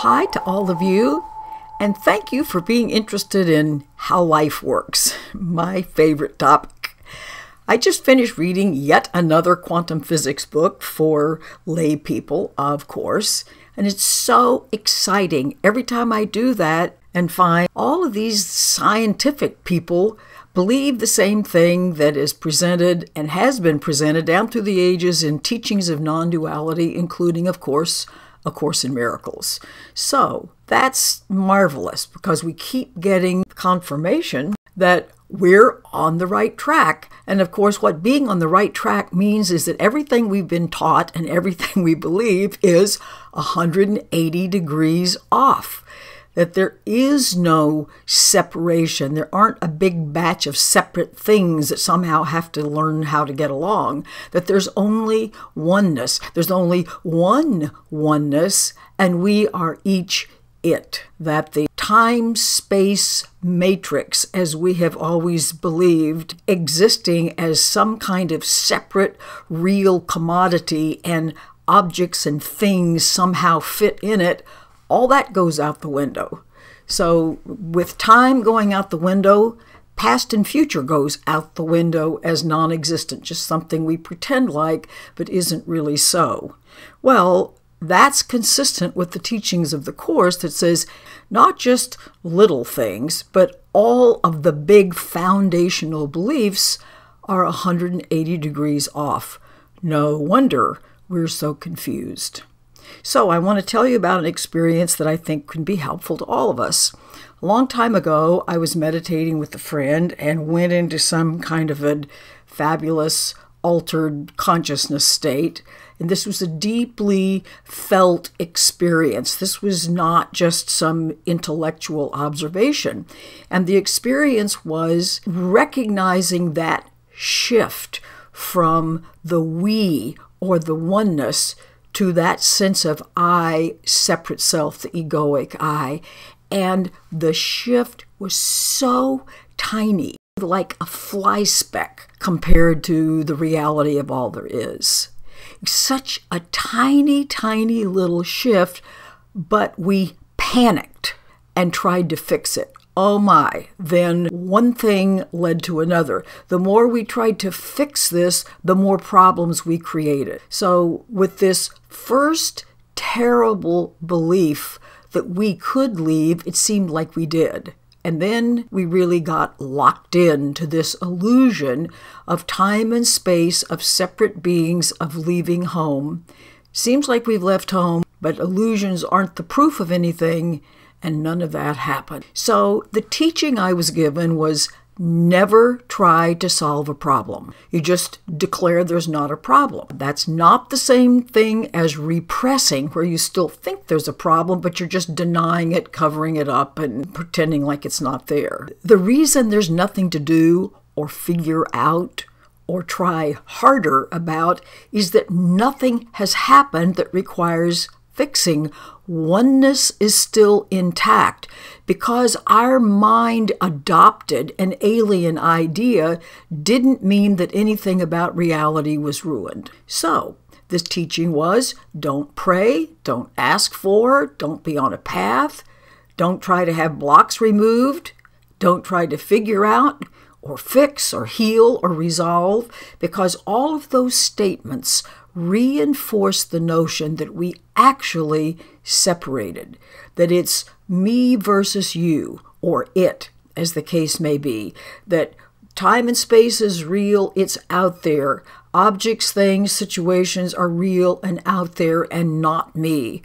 hi to all of you, and thank you for being interested in how life works, my favorite topic. I just finished reading yet another quantum physics book for lay people, of course, and it's so exciting every time I do that and find all of these scientific people believe the same thing that is presented and has been presented down through the ages in teachings of non-duality, including, of course, A Course in Miracles. So that's marvelous because we keep getting confirmation that we're on the right track. And of course, what being on the right track means is that everything we've been taught and everything we believe is 180 degrees off. That there is no separation. There aren't a big batch of separate things that somehow have to learn how to get along. That there's only oneness. There's only one oneness, and we are each it. That the time-space matrix, as we have always believed, existing as some kind of separate real commodity and objects and things somehow fit in it, all that goes out the window. So with time going out the window, past and future goes out the window as non-existent, just something we pretend like but isn't really so. Well, that's consistent with the teachings of the Course that says not just little things, but all of the big foundational beliefs are 180 degrees off. No wonder we're so confused. So I want to tell you about an experience that I think can be helpful to all of us. A long time ago, I was meditating with a friend and went into some kind of a fabulous altered consciousness state. And this was a deeply felt experience. This was not just some intellectual observation. And the experience was recognizing that shift from the we or the oneness to that sense of I, separate self, the egoic I. And the shift was so tiny, like a fly speck compared to the reality of all there is. Such a tiny, tiny little shift, but we panicked and tried to fix it. Oh my, then one thing led to another. The more we tried to fix this, the more problems we created. So with this first terrible belief that we could leave, it seemed like we did. And then we really got locked into this illusion of time and space, of separate beings, of leaving home. Seems like we've left home, but illusions aren't the proof of anything. And none of that happened. So the teaching I was given was never try to solve a problem. You just declare there's not a problem. That's not the same thing as repressing, where you still think there's a problem, but you're just denying it, covering it up, and pretending like it's not there. The reason there's nothing to do or figure out or try harder about is that nothing has happened that requires fixing. Oneness is still intact because our mind adopted an alien idea didn't mean that anything about reality was ruined. So this teaching was don't pray, don't ask for, don't be on a path, don't try to have blocks removed, don't try to figure out or fix or heal or resolve, because all of those statements reinforce the notion that we actually separated, that it's me versus you, or it, as the case may be, that time and space is real, it's out there. Objects, things, situations are real and out there and not me.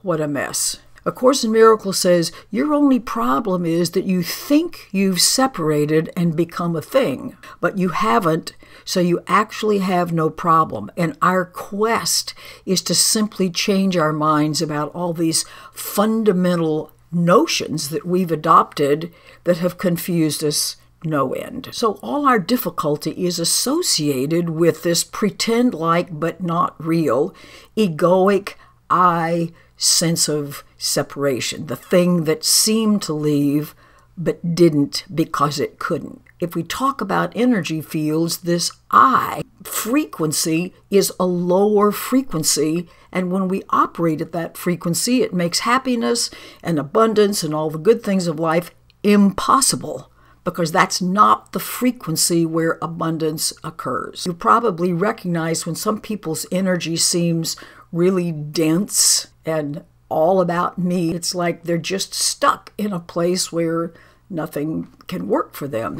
What a mess. A Course in Miracles says your only problem is that you think you've separated and become a thing, but you haven't, so you actually have no problem. And our quest is to simply change our minds about all these fundamental notions that we've adopted that have confused us no end. So all our difficulty is associated with this pretend-like but not real, egoic I sense of separation, the thing that seemed to leave but didn't because it couldn't. If we talk about energy fields, this I frequency is a lower frequency, and when we operate at that frequency, it makes happiness and abundance and all the good things of life impossible, because that's not the frequency where abundance occurs. You probably recognize when some people's energy seems really dense and all about me, it's like they're just stuck in a place where nothing can work for them.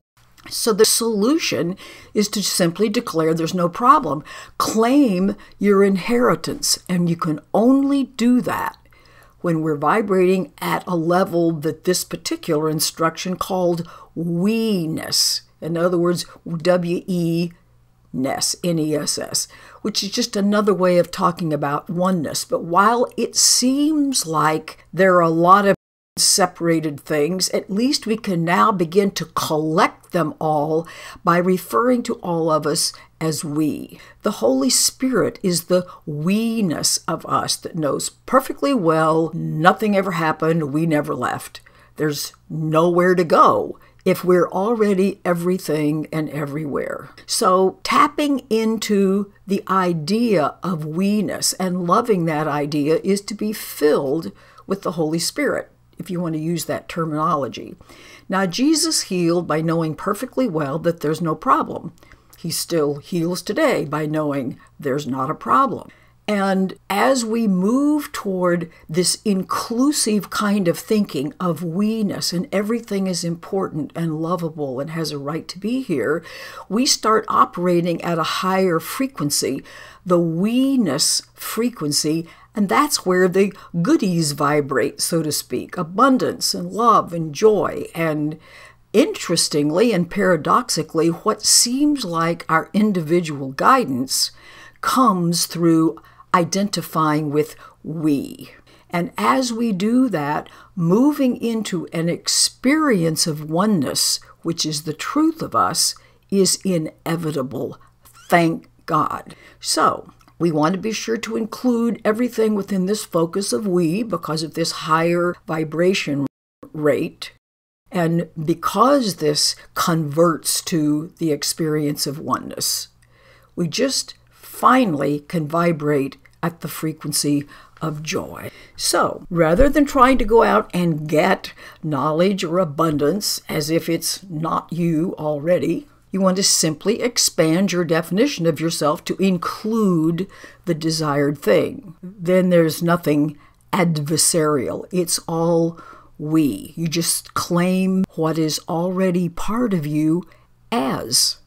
So the solution is to simply declare there's no problem. Claim your inheritance, and you can only do that when we're vibrating at a level that this particular instruction called we-ness. In other words, W-E-ness, N-E-S-S, which is just another way of talking about oneness. But while it seems like there are a lot of separated things, at least we can now begin to collect them all by referring to all of us as we. The Holy Spirit is the we-ness of us that knows perfectly well nothing ever happened, we never left. There's nowhere to go if we're already everything and everywhere. So tapping into the idea of we-ness and loving that idea is to be filled with the Holy Spirit, if you want to use that terminology. Now, Jesus healed by knowing perfectly well that there's no problem. He still heals today by knowing there's not a problem. And as we move toward this inclusive kind of thinking of we-ness and everything is important and lovable and has a right to be here, we start operating at a higher frequency, the we-ness frequency, and that's where the goodies vibrate, so to speak, abundance and love and joy. And interestingly and paradoxically, what seems like our individual guidance comes through identifying with we. And as we do that, moving into an experience of oneness, which is the truth of us, is inevitable. Thank God. So, we want to be sure to include everything within this focus of we because of this higher vibration rate. And because this converts to the experience of oneness, we just finally can vibrate at the frequency of joy. So, rather than trying to go out and get knowledge or abundance as if it's not you already, you want to simply expand your definition of yourself to include the desired thing. Then there's nothing adversarial. It's all we. You just claim what is already part of you as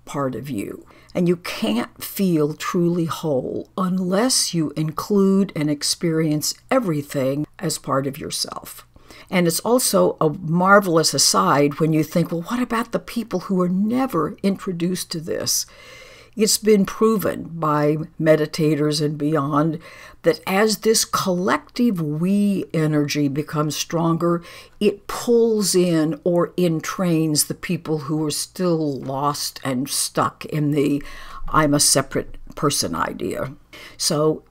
part of you. And you can't feel truly whole unless you include and experience everything as part of yourself. And it's also a marvelous aside when you think, well, what about the people who were never introduced to this? It's been proven by meditators and beyond that as this collective we energy becomes stronger, it pulls in or entrains the people who are still lost and stuck in the I'm a separate person idea. So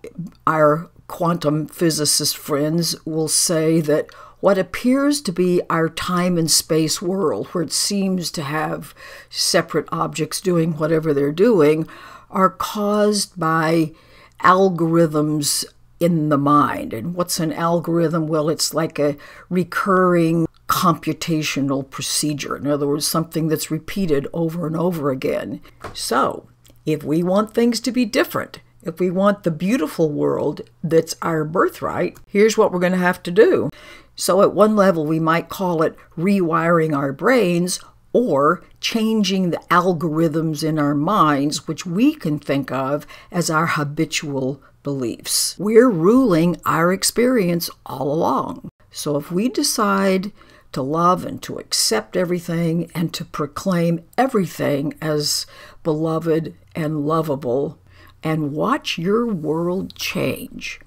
our quantum physicist friends will say that what appears to be our time and space world, where it seems to have separate objects doing whatever they're doing, are caused by algorithms in the mind. And what's an algorithm? Well, it's like a recurring computational procedure. In other words, something that's repeated over and over again. So, if we want things to be different, if we want the beautiful world that's our birthright, here's what we're going to have to do. So at one level, we might call it rewiring our brains or changing the algorithms in our minds, which we can think of as our habitual beliefs. We're ruling our experience all along. So if we decide to love and to accept everything and to proclaim everything as beloved and lovable, and watch your world change.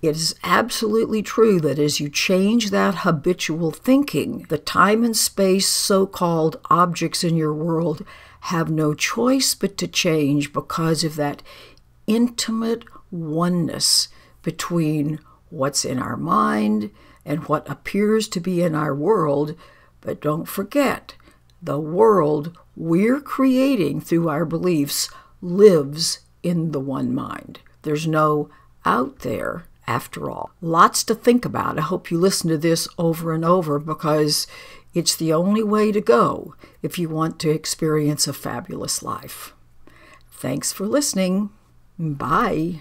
It is absolutely true that as you change that habitual thinking, the time and space so-called objects in your world have no choice but to change because of that intimate oneness between what's in our mind and what appears to be in our world. But don't forget, The world we're creating through our beliefs lives in the one mind. There's no out there after all. Lots to think about. I hope you listen to this over and over because it's the only way to go if you want to experience a fabulous life. Thanks for listening. Bye.